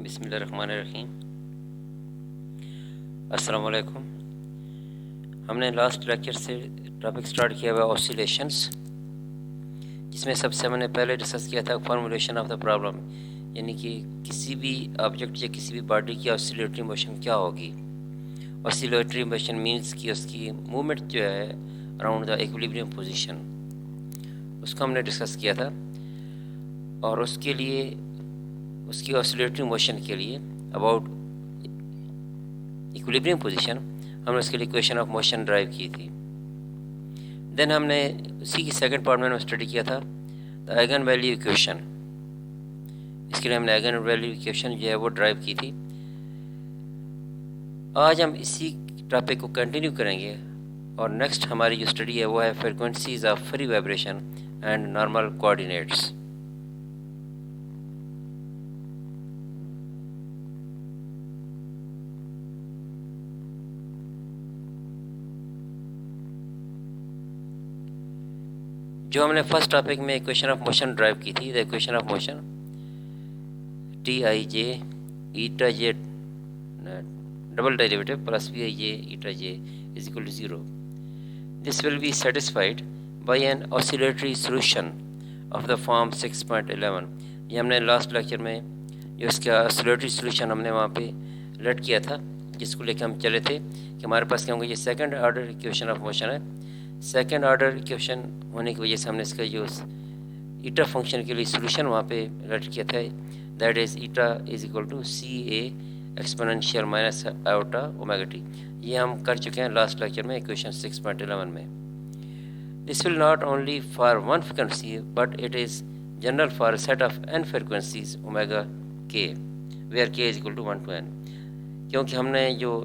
बिस्मिल्लाहिर्रहमानिर्रहीम। अस्सलाम वालेकुम। हमने लास्ट लेक्चर से टॉपिक स्टार्ट किया हुआ ऑसिलेशंस, जिसमें सबसे हमने पहले डिस्कस किया था फॉर्मूलेशन ऑफ द प्रॉब्लम, यानी कि किसी भी ऑब्जेक्ट या किसी भी बॉडी की ऑसिलेटरी मोशन क्या होगी। ऑसिलेटरी मोशन मीन्स कि उसकी मूवमेंट जो है अराउंड द इक्विलिब्रियम पोजीशन, उसको हमने डिस्कस किया था। और उसके लिए उसकी ऑसिलेटरी मोशन के लिए अबाउट इक्विलिब्रियम पोजीशन हमने उसके लिए इक्वेशन ऑफ मोशन ड्राइव की थी। देन हमने उसी की सेकंड पार्ट में स्टडी किया था द आइगन वैल्यू इक्वेशन। इसके लिए हमने आइगन वैल्यू इक्वेशन जो है वो ड्राइव की थी। आज हम इसी टॉपिक को कंटिन्यू करेंगे और नेक्स्ट हमारी जो स्टडी है वो है frequencies of free vibration and normal coordinates. जो हमने फर्स्ट टॉपिक में इक्वेशन ऑफ मोशन ड्राइव की थी, the equation of motion t i j eta j double derivative plus v i j eta j is equal to 0। This will be satisfied by an oscillatory solution of the form 6.11। ये हमने last lecture में जो इसका oscillatory solution हमने वहाँ पे let किया था, जिसको लेकर हम चले थे कि हमारे पास क्या होंगे, ये second order equation of motion है। सेकंड ऑर्डर इक्वेशन होने की वजह से हमने इसका जो ईटा फंक्शन के लिए सोल्यूशन वहाँ पे लेट किया था, that is eta is equal to c a exponential minus iota omega t. ये हम कर चुके हैं लास्ट लेक्चर में इक्वेशन 6.11 में। This will not only for one frequency but it is general for set of n frequencies omega k where k is equal to 1 to n। क्योंकि हमने जो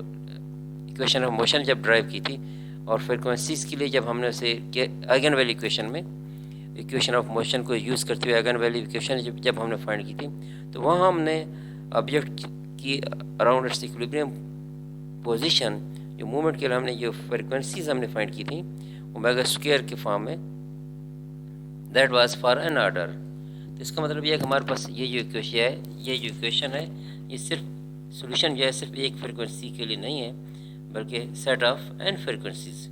इक्वेशन ऑफ मोशन जब drive की थी और frequencies के लिए जब हमने उसे आइगन वैल्यू इक्वेशन में इक्वेशन ऑफ मोशन को यूज़ करते हुए आइगन वैल्यू इक्वेशन जब हमने फाइंड की थी, तो वहाँ हमने ऑब्जेक्ट की अराउंड इट्स इक्विलिब्रियम पोजीशन जो मूवमेंट के लिए हमने जो फ्रिक्वेंसीज हमने फाइंड की थी ओमेगा स्क्वायर के फॉर्म में, that was for n order. तो इसका मतलब यह है कि हमारे पास ये जो इक्वेशन है ये सिर्फ सोल्यूशन जो है सिर्फ एक फ्रिक्वेंसी के लिए नहीं है, बल्कि set of n frequencies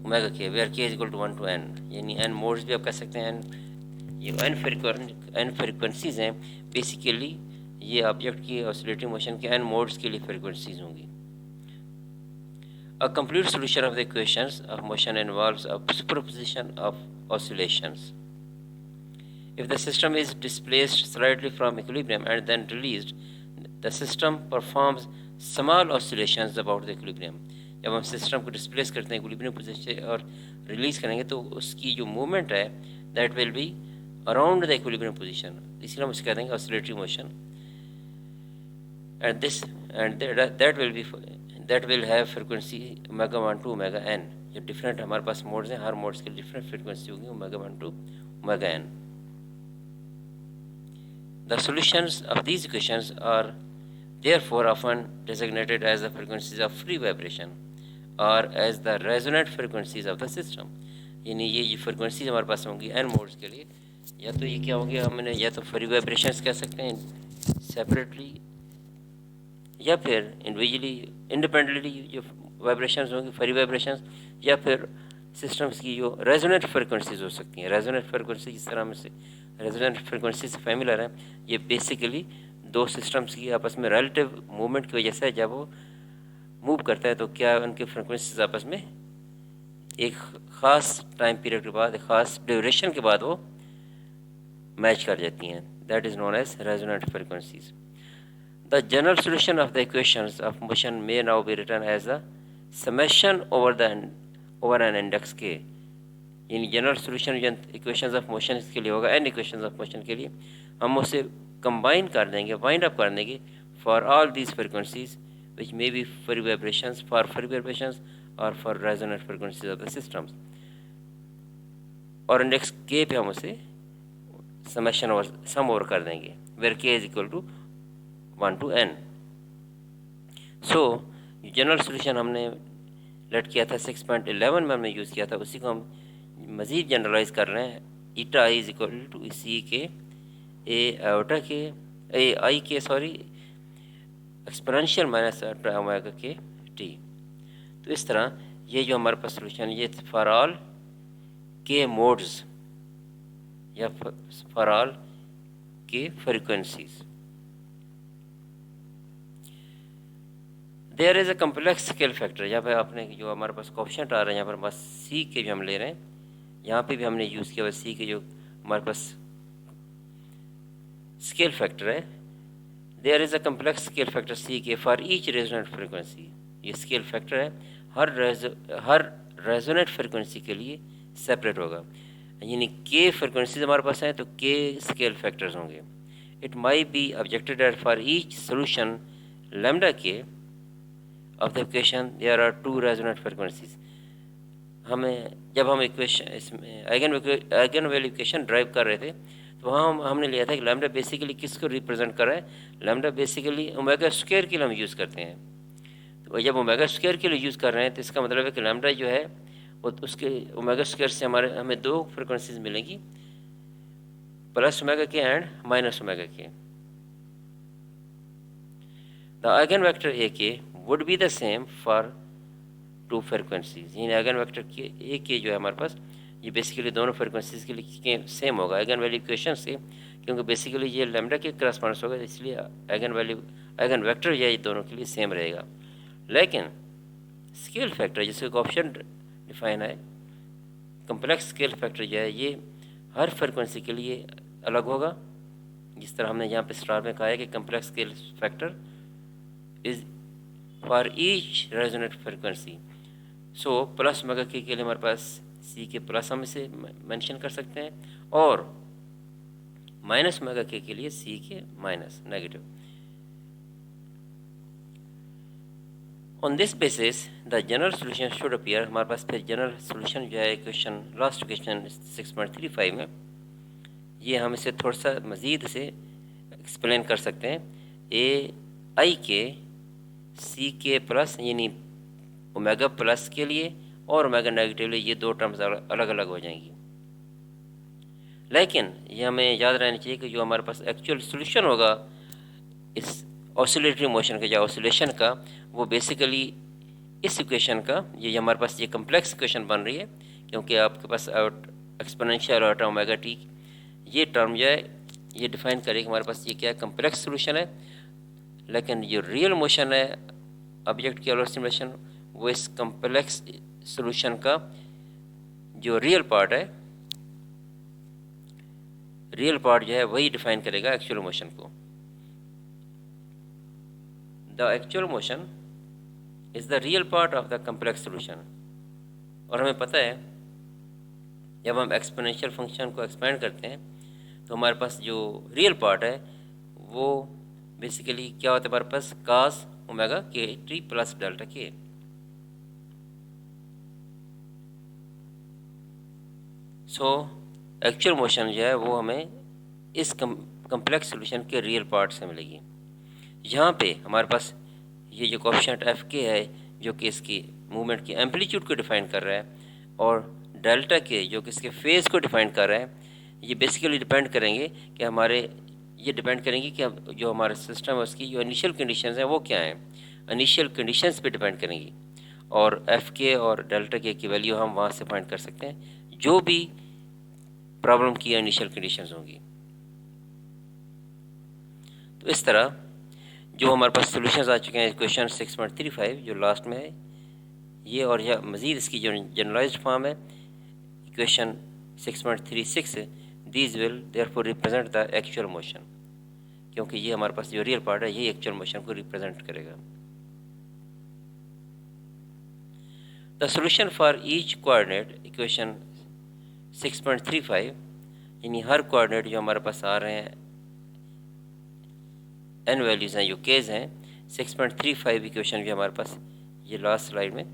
omega k where k is equal to 1 to n, यानी एन मोड्स भी आप कह सकते हैं। ये एन फ्रिक्वेंसीज हैं, बेसिकली ये ऑब्जेक्ट की ऑसिलेटरी मोशन के एन मोड्स के लिए फ्रिक्वेंसीज होंगी। A complete solution of the equations of motion involves a superposition of oscillations. If the system is displaced slightly from equilibrium and then released, the system performs small oscillations about the equilibrium. जब हम system को displace करते हैं equilibrium position से और release करेंगे तो उसकी जो मूवमेंट है that will be around the equilibrium position, इसलिए हम उसे कहते हैं oscillatory motion. That will have frequency omega 1 to omega n। जो डिफरेंट हमारे पास मोड्स हैं, हर मोड्स के डिफरेंट फ्रिक्वेंसी होगी omega 1 to omega n। The solutions of these equations are therefore often designated as the frequencies of free vibration or as the resonant frequencies of the system। यानी ये जो frequencies हमारे पास होंगी N modes के लिए, या तो ये क्या होंगे, हमने या तो फ्री वाइब्रेशंस कह सकते हैं सेपरेटली, या फिर इंडिविजुअली इंडिपेंडेंटली जो वाइब्रेशंस होंगी फ्री वाइब्रेशंस, या फिर सिस्टम्स की जो रेजोनेंट फ्रिक्वेंसीज हो सकती हैं। रेजोनेंट फ्रिक्वेंसी जिस तरह में से रेजोनेंट फ्रिक्वेंसी से फैमिलर है, ये बेसिकली दो सिस्टम्स की आपस में रिलेटिव मूवमेंट की वजह से जब वो मूव करता है तो क्या उनके फ्रिक्वेंसीज आपस में एक ख़ास टाइम पीरियड के बाद, एक ख़ास ड्यूरेशन के बाद वो मैच कर जाती हैं। That is known as resonant frequencies. The general solution of the equations of motion may now be written as a summation over an index k। यानी जनरल सोल्यूशन जो इक्वेशंस ऑफ मोशन के लिए होगा N equations of motion के लिए, हम उसे combine कर देंगे, वाइंड अप कर देंगे for all these frequencies which may be free vibrations, for free vibrations और for resonant frequencies of the systems. और इंडेक्स के पे हम उसे समेशन और सम ओवर कर देंगे where k is equal to 1 to n। So general solution हमने लेट किया था 6.11 में हमने यूज़ किया था, उसी को हम मज़ीद जनरलाइज कर रहे हैं। Eta is equal to c k a iota k i k sorry exponential minus omega k t. तो इस तरह ये जो हमारे पास सोल्यूशन ये फॉर ऑल के मोड्स या for all k frequencies. There is a complex scale factor. यहाँ पे आपने जो हमारे पास कोएफिशिएंट आ रहे हैं यहाँ पर बस सी के जो हम ले रहे हैं, यहाँ पे भी हमने यूज़ किया हुआ सी के जो हमारे पास स्केल फैक्टर है। There is a complex scale factor C K for each resonant frequency. ये स्केल फैक्टर है, हर रेजोनेंट फ्रिक्वेंसी के लिए सेपरेट होगा, यानी के फ्रिक्वेंसीज हमारे पास हैं तो के स्केल फैक्टर्स होंगे। It might be objected that for each solution lambda k of the equation there are 2 resonant frequencies. जब हम इक्वेशन इसमें आइगन वैल्यू इक्वेशन ड्राइव कर रहे थे तो वहाँ हमने लिया था कि लैम्डा बेसिकली किसको रिप्रेजेंट कर रहा है, लैम्डा बेसिकली ओमेगा स्क्वायर के लिए हम यूज़ करते हैं। तो जब ओमेगा स्क्वायर के लिए यूज़ कर रहे हैं तो इसका मतलब है कि लैम्डा जो है वो उसके ओमेगा स्क्वायर से हमें 2 फ्रिक्वेंसीज मिलेंगी, प्लस ओमेगा के एंड माइनस ओमेगा के। द आइगन वेक्टर ए के would be the same for 2 frequencies. यानी आइगन वेक्टर के ए के जो है हमारे पास ये बेसिकली दोनों फ्रिक्वेंसीज के लिए सेम होगा आइगन वैल्यू इक्वेशन से, क्योंकि बेसिकली ये लैम्डा के करस्पॉन्डेंस होगा, इसलिए आइगन वेक्टर जो है ये दोनों के लिए सेम रहेगा। लेकिन स्केल फैक्टर जिसका ऑप्शन डिफाइन है, कम्प्लेक्स स्केल फैक्टर जो है ये हर फ्रिक्वेंसी के लिए अलग होगा। जिस तरह हमने यहाँ पे स्टार में कहा है कि complex scale factor is for each resonant frequency. So plus omega के लिए हमारे पास सी के प्लस हम इसे मेंशन कर सकते हैं, और माइनस ओमेगा के लिए सी के minus negative. On this basis the general solution should appear. हमारे पास फिर जनरल सोल्यूशन जो है इक्वेशन लास्ट इक्वेशन 6.35 में, ये हम इसे थोड़ा सा मज़ीद से एक्सप्लेन कर सकते हैं। ए आई के सी के प्लस यानी ओमेगा प्लस के लिए और ओमेगा नेगेटिव लिए, ये 2 टर्म्स अलग अलग हो जाएंगी। लेकिन ये हमें याद रहना चाहिए कि जो हमारे पास एक्चुअल सोल्यूशन होगा इस ऑसिलेटरी मोशन का या ऑसिलेशन का, वो बेसिकली इस इक्वेशन का ये हमारे पास ये कम्प्लेक्स इक्वेशन बन रही है, क्योंकि आपके पास एक्सपोनेंशियल और ओमेगा टी ये टर्म जो है ये डिफाइन करेगी हमारे पास ये क्या है, कम्प्लेक्स सोल्यूशन है। लेकिन जो रियल मोशन है ऑब्जेक्ट की स्टिमुलेशन, वो इस कम्प्लेक्स सोल्यूशन का जो रियल पार्ट है, रियल पार्ट जो है वही डिफाइन करेगा एक्चुअल मोशन को। The actual motion is the real part of the complex solution. और हमें पता है जब हम एक्सपोनेंशियल फंक्शन को एक्सपेंड करते हैं तो हमारे पास जो रियल पार्ट है वो बेसिकली क्या होता है हमारे पास cos omega k T plus delta के। सो एक्चुअल मोशन जो है वो हमें इस कम्प्लेक्स सोल्यूशन के रियल पार्ट से मिलेगी। यहाँ पे हमारे पास ये जो कोएफिशिएंट एफ के है जो कि इसकी मूवमेंट की एम्पलीट्यूड को डिफाइन कर रहा है, और डेल्टा के जो कि इसके फेज़ को डिफाइन कर रहा है, ये बेसिकली डिपेंड करेंगे कि जो हमारा सिस्टम है उसकी जो इनिशियल कंडीशंस हैं वो क्या हैं, इनिशियल कंडीशंस पे डिपेंड करेंगी। और एफ के और डेल्टा के की वैल्यू हम वहाँ से फाइंड कर सकते हैं जो भी प्रॉब्लम की इनिशियल कंडीशंस होंगी। तो इस तरह जो हमारे पास सॉल्यूशंस आ चुके हैं क्वेश्चन 6.35 जो लास्ट में है ये, और यह मज़ीद इसकी जो जनरलाइज्ड फॉर्म है equation 6.36, these will therefore represent the actual motion, क्योंकि ये हमारे पास जो रियल पार्ट है ये एक्चुअल मोशन को रिप्रेजेंट करेगा। The solution for each coordinate equation 6.35, यानी हर कोऑर्डिनेट जो हमारे पास आ रहे हैं एन वैल्यूज़ हैं जो केज हैं 6.35 इक्वेशन भी हमारे पास ये लास्ट स्लाइड में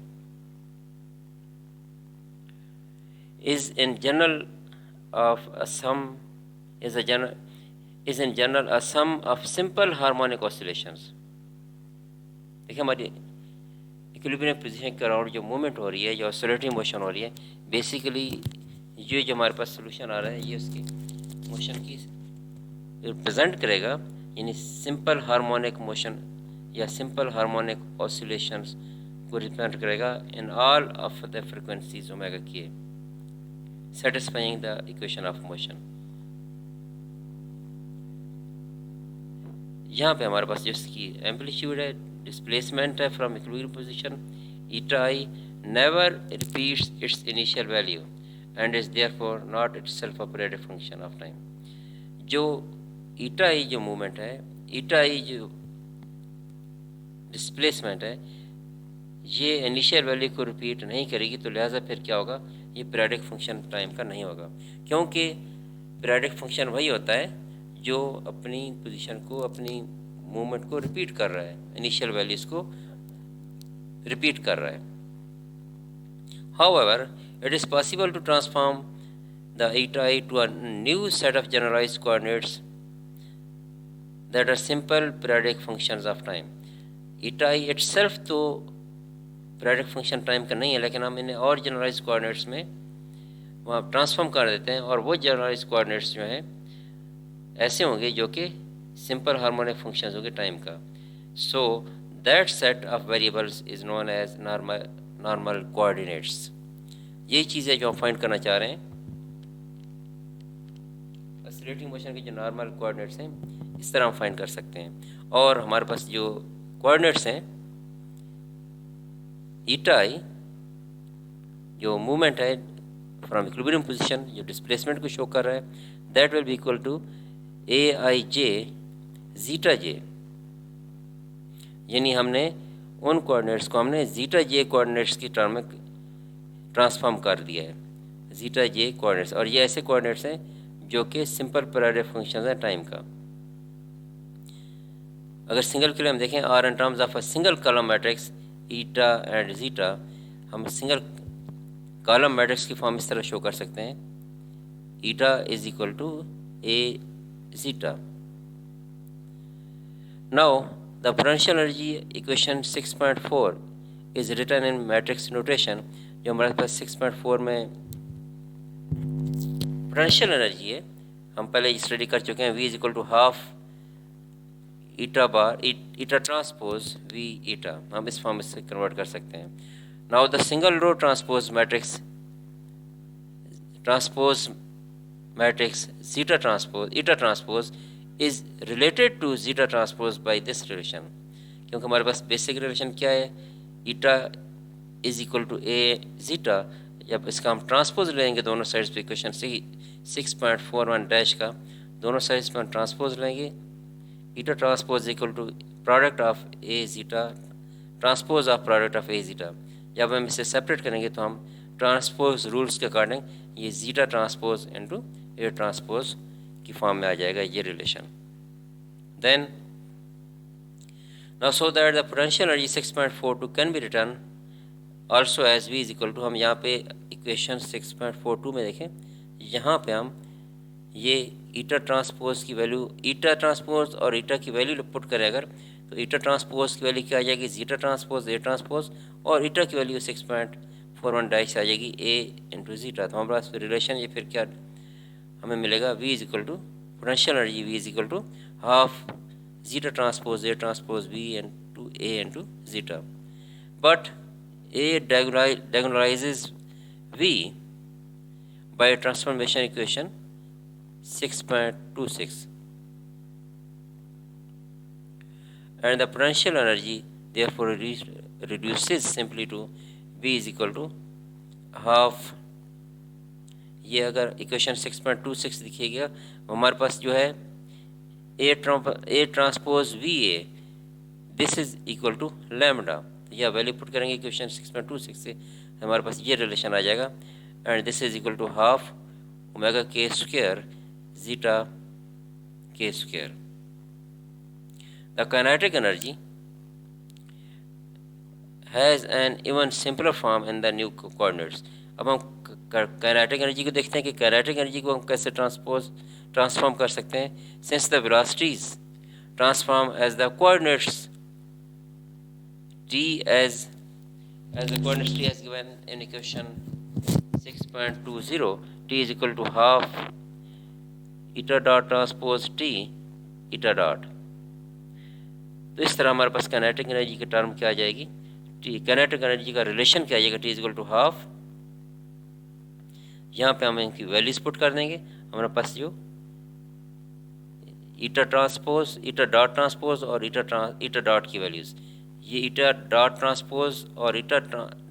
is in general a sum of simple harmonic oscillations। देखिए हमारी इक्विलिब्रियम पोजीशन के अराउंड जो मूवमेंट हो रही है, जो ऑसिलेटरी मोशन हो रही है, बेसिकली ये जो हमारे पास सोल्यूशन आ रहा है ये उसकी मोशन की रिप्रेजेंट करेगा यानी सिंपल हार्मोनिक मोशन या सिंपल हार्मोनिक ऑसिलेशंस को रिप्रेजेंट करेगा in all of the frequencies omega के, satisfying the equation of motion. यहाँ पे हमारे पास जिसकी एम्पलीट्यूड है, डिस्प्लेसमेंट है from equilibrium position, eta I never repeats it's initial value and is therefore not itself a periodic function of time. जो ईटा आई जो movement है, ईटा आई जो डिस्प्लेसमेंट है, ये इनिशियल वैल्यू को रिपीट नहीं करेगी, तो लिहाजा फिर क्या होगा, ये पीरियोडिक फंक्शन टाइम का नहीं होगा, क्योंकि पीरियोडिक फंक्शन वही होता है जो अपनी पोजीशन को, अपनी मूवमेंट को रिपीट कर रहा है, इनिशियल वैल्यूज़ को रिपीट कर रहा है. However it is possible to transform the eta I to a new set of generalized coordinates that are simple periodic functions of time. Eta I itself तो periodic function time का नहीं है, लेकिन हम इन्हें और जनरलाइज कोऑर्डिनेट्स में वहाँ ट्रांसफॉर्म कर देते हैं, और वो जनरलाइज कोऑर्डिनेट्स जो हैं ऐसे होंगे जो कि सिंपल हार्मोनिक फंक्शंस होंगे टाइम का. So that set of variables is known as normal coordinates. यही चीज़ें जो हम फाइंड करना चाह रहे हैं, ऑसिलेटिंग मोशन के जो नॉर्मल कोऑर्डिनेट्स हैं, इस तरह हम फाइंड कर सकते हैं. और हमारे पास जो कोऑर्डिनेट्स हैं, ईटा आई जो मूवमेंट है फ्रॉम इक्विलिब्रियम पोजीशन, जो डिस्प्लेसमेंट को शो कर रहा है, that will be equal to a i j zeta j. यानी हमने उन कोऑर्डिनेट्स को हमने जीटा जे कोऑर्डिनेट्स की टर्म में ट्रांसफॉर्म कर दिया है, जीटा जे कोऑर्डिनेट्स. और ये ऐसे कोऑर्डिनेट्स हैं जो कि सिंपल पीरियोडिक फंक्शंस हैं टाइम का. अगर सिंगल के लिए हम देखें, or in terms of a single column matrix eta and zeta, हम सिंगल कॉलम मैट्रिक्स की फॉर्म इस तरह शो कर सकते हैं, eta is equal to A zeta. Now the potential energy equation 6.4 is written in matrix notation. जो हमारे पास 6.4 में पोटेंशियल एनर्जी है, हम पहले स्टडी कर चुके हैं, v is equal to half eta bar eta transpose v eta. हम इस फॉर्म से कन्वर्ट कर सकते हैं. Now the single row transpose matrix zeta transpose eta transpose is related to zeta transpose by this relation. क्योंकि हमारे पास basic relation क्या है, eta is equal to A zeta. जब इसका हम ट्रांसपोज लेंगे दोनों साइड्स पे, इक्वेशन 6.41 डैश का दोनों साइड्स पे हम ट्रांसपोज लेंगे, eta transpose equal to product of A zeta transpose of product of A zeta. जब हम इसे सेपरेट करेंगे तो हम ट्रांसपोज रूल्स के अकॉर्डिंग ये zeta transpose into A transpose की फॉर्म में आ जाएगा ये relation. Then now so that the potential energy 6.42 can be written also as v is equal to, हम यहाँ पे इक्वेशन 6.42 में देखें, यहाँ पे हम ये ईटा ट्रांसपोज की वैल्यू, ईटा ट्रांसपोज और ईटा की वैल्यू पुट करें अगर, तो ईटा ट्रांसपोज की वैल्यू क्या आ जाएगी, जीटा ट्रांसपोज ए ट्रांसपोज, और ईटा की वैल्यू 6.41 डैश आ जाएगी ए इंटू जीटा. तो हमारे पास रिलेशन ये फिर क्या हमें मिलेगा, v is equal to potential energy v is equal to half zeta transpose A transpose v into A into zeta. But a diagonalizes v by transformation equation 6.26 and the potential energy therefore reduces simply to v is equal to half. ये अगर equation 6.26 दिखेगा, हमारे पास जो है a transpose v a, this is equal to lambda. या value put करेंगे equation 6.26 से, हमारे पास ये रिलेशन आ जाएगा, and this is equal to half omega के square zeta K square. The kinetic energy has an even simpler form in the new coordinates. अब हम काइनेटिक एनर्जी को देखते हैं कि काइनेटिक एनर्जी को हम कैसे ट्रांसफॉर्म कर सकते हैं. Since the velocities transform as the coordinates t as the coordinates t as given in equation 6.20, t is equal to half eta dot transpose t eta dot. तो इस तरह हमारे पास काइनेटिक एनर्जी की टर्म क्या आ जाएगी, काइनेटिक एनर्जी का relation क्या आ जाएगा, T is equal to half, यहाँ पे हम इनकी वैल्यूज पुट कर देंगे। हमारे पास जो ईटा ट्रांसपोज, ईटा डॉट ट्रांसपोज और ईटा डॉट की वैल्यूज़, ये ईटा डॉट ट्रांसपोज और ईटा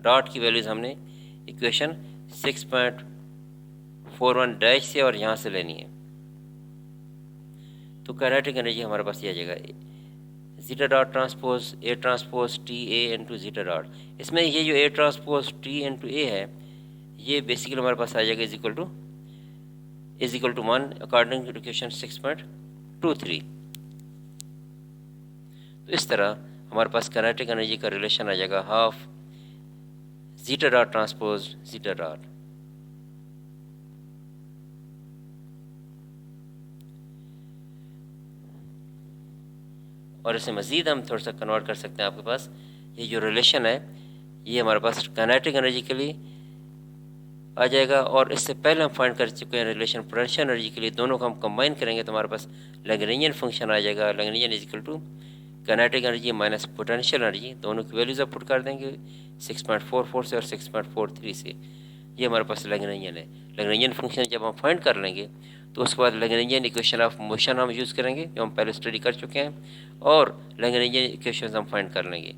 डॉट की वैल्यूज़ हमने इक्वेशन 6.41 डैश से और यहाँ से लेनी है। तो काइनेटिक एनर्जी हमारे पास ये आ जाएगा zeta dot transpose A transpose T A into zeta dot. इसमें ये जो A transpose T into A है, ये बेसिकली हमारे पास आ जाएगा is equal to 1 according to equation 6.23। तो इस तरह हमारे पास काइनेटिक एनर्जी का रिलेशन आ जाएगा half zeta dot transpose zeta dot. और इसे मज़ीद हम थोड़ा सा कन्वर्ट कर सकते हैं। आपके पास ये जो रिलेशन है, ये हमारे पास काइनेटिक एनर्जी के लिए आ जाएगा, और इससे पहले हम फाइंड कर चुके हैं रिलेशन पोटेंशियल एनर्जी के लिए। दोनों को हम कंबाइन करेंगे तो हमारे पास लैग्रेंजियन फंक्शन आ जाएगा। Lagrangian is equal to kinetic energy minus potential energy, दोनों की वैल्यूज आप पुट कर देंगे 6.44 से और 6.43 से। ये हमारे पास लैग्रेंजियन है। लैग्रेंजियन फंक्शन जब हम फाइंड कर लेंगे तो उसके बाद लैग्रेंजियन इक्वेशन ऑफ मोशन हम यूज़ करेंगे, जो हम पहले स्टडी कर चुके हैं, और लैग्रेंजियन इक्वेशन हम फाइंड कर लेंगे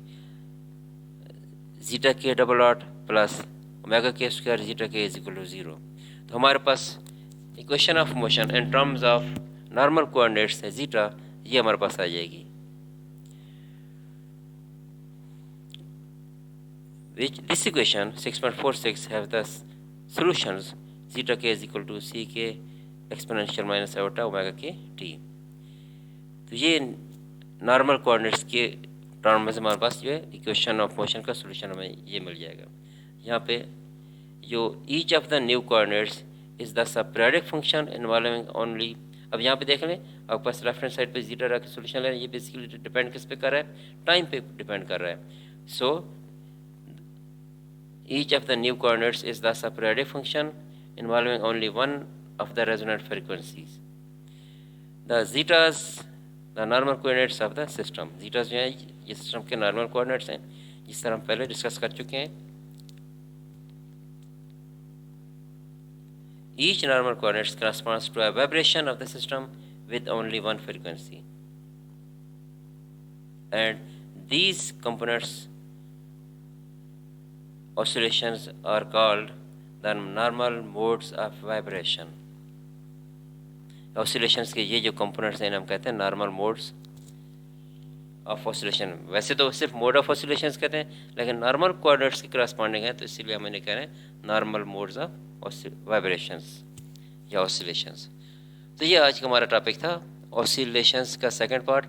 जीटा के डबल डॉट प्लस ओमेगा के स्क्वायर जीटा के इज इक्वल टू 0। तो हमारे पास equation of motion in terms of normal coordinates है जीटा, ये हमारे पास आ जाएगी, which this equation 6.46 have the solutions zeta k is equal to c k exponential minus iota omega k t। तो ये नॉर्मल कोऑर्डिनेट्स के टर्म में से हमारे पास जो है इक्वेशन ऑफ मोशन का सोल्यूशन हमें ये मिल जाएगा। यहाँ पे जो each of the new coordinates is the sub periodic function involving only. अब यहाँ पे देख लें, आपके पास लेफ्ट हैंड साइड पे जीटा का सोल्यूशन है, ये बेसिकली डिपेंड किस पे कर रहा है, टाइम पे डिपेंड कर रहा है। सो each of the new coordinates is thus a periodic function involving only one of the resonant frequencies. The zetas, the normal coordinates of the system. Zetas जो हैं ये सिस्टम के नॉर्मल कोऑर्डिनेट्स हैं, जिस तरह हम पहले डिस्कस कर चुके हैं। Each normal coordinates corresponds to a vibration of the system with only one frequency, and these components oscillations are called the normal modes of vibration। oscillations के ये जो components हैं हम कहते हैं normal modes of oscillation। वैसे तो सिर्फ mode of oscillations कहते हैं, लेकिन normal coordinates के corresponding है, तो इसीलिए हम इन्हें कह रहे हैं normal modes of vibrations या oscillations। तो ये आज का हमारा टॉपिक था, oscillations का सेकंड पार्ट।